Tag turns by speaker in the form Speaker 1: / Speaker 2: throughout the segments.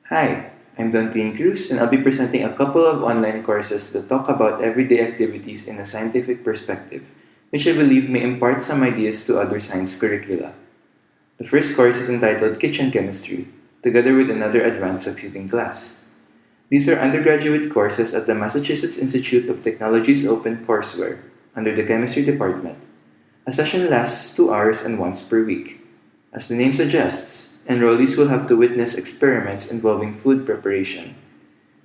Speaker 1: Hi, I'm Don Cruz, and I'll be presenting a couple of online courses that talk about everyday activities in a scientific perspective, which I believe may impart some ideas to other science curricula. The first course is entitled Kitchen Chemistry, together with another advanced succeeding class. These are undergraduate courses at the Massachusetts Institute of Technology's open courseware under the chemistry department. A session lasts 2 hours and once per week. As the name suggests, enrollees will have to witness experiments involving food preparation.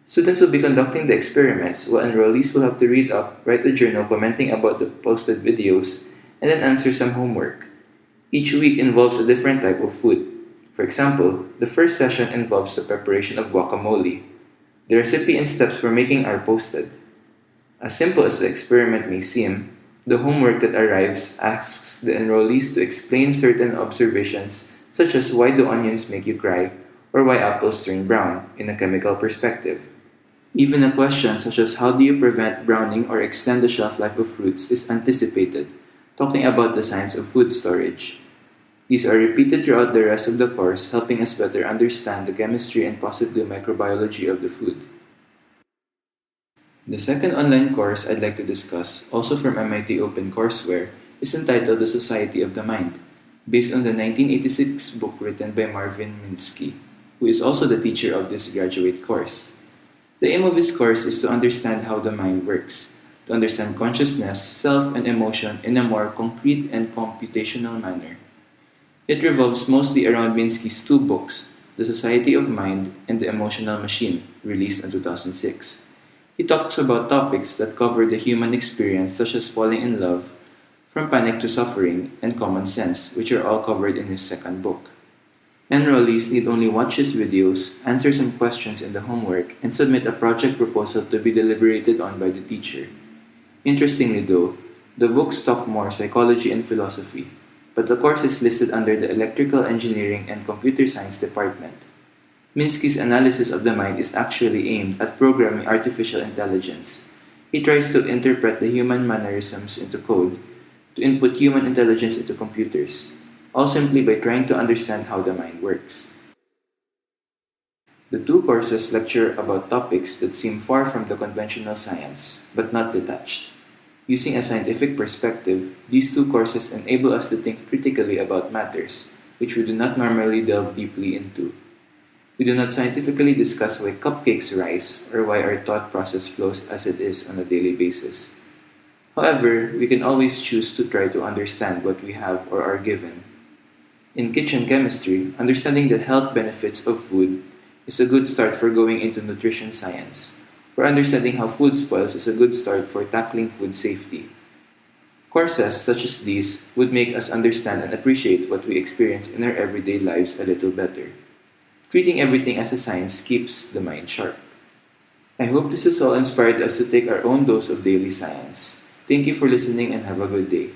Speaker 1: Students will be conducting the experiments while enrollees will have to read up, write a journal commenting about the posted videos, and then answer some homework. Each week involves a different type of food. For example, the first session involves the preparation of guacamole. The recipe and steps for making are posted. As simple as the experiment may seem, the homework that arrives asks the enrollees to explain certain observations such as why do onions make you cry or why apples turn brown in a chemical perspective. Even a question such as how do you prevent browning or extend the shelf life of fruits is anticipated, talking about the science of food storage. These are repeated throughout the rest of the course, helping us better understand the chemistry and possibly microbiology of the food. The second online course I'd like to discuss, also from MIT OpenCourseWare, is entitled The Society of the Mind, based on the 1986 book written by Marvin Minsky, who is also the teacher of this graduate course. The aim of this course is to understand how the mind works, to understand consciousness, self, and emotion in a more concrete and computational manner. It revolves mostly around Minsky's two books, The Society of Mind and The Emotional Machine, released in 2006. He talks about topics that cover the human experience such as falling in love, from panic to suffering, and common sense, which are all covered in his second book. Enrollees need only watch his videos, answer some questions in the homework, and submit a project proposal to be deliberated on by the teacher. Interestingly though, the books talk more psychology and philosophy, but the course is listed under the Electrical Engineering and Computer Science department. Minsky's analysis of the mind is actually aimed at programming artificial intelligence. He tries to interpret the human mannerisms into code, to input human intelligence into computers, all simply by trying to understand how the mind works. The two courses lecture about topics that seem far from the conventional science, but not detached. Using a scientific perspective, these two courses enable us to think critically about matters, which we do not normally delve deeply into. We do not scientifically discuss why cupcakes rise or why our thought process flows as it is on a daily basis. However, we can always choose to try to understand what we have or are given. In kitchen chemistry, understanding the health benefits of food is a good start for going into nutrition science, or understanding how food spoils is a good start for tackling food safety. Courses such as these would make us understand and appreciate what we experience in our everyday lives a little better. Treating everything as a science keeps the mind sharp. I hope this has all inspired us to take our own dose of daily science. Thank you for listening and have a good day.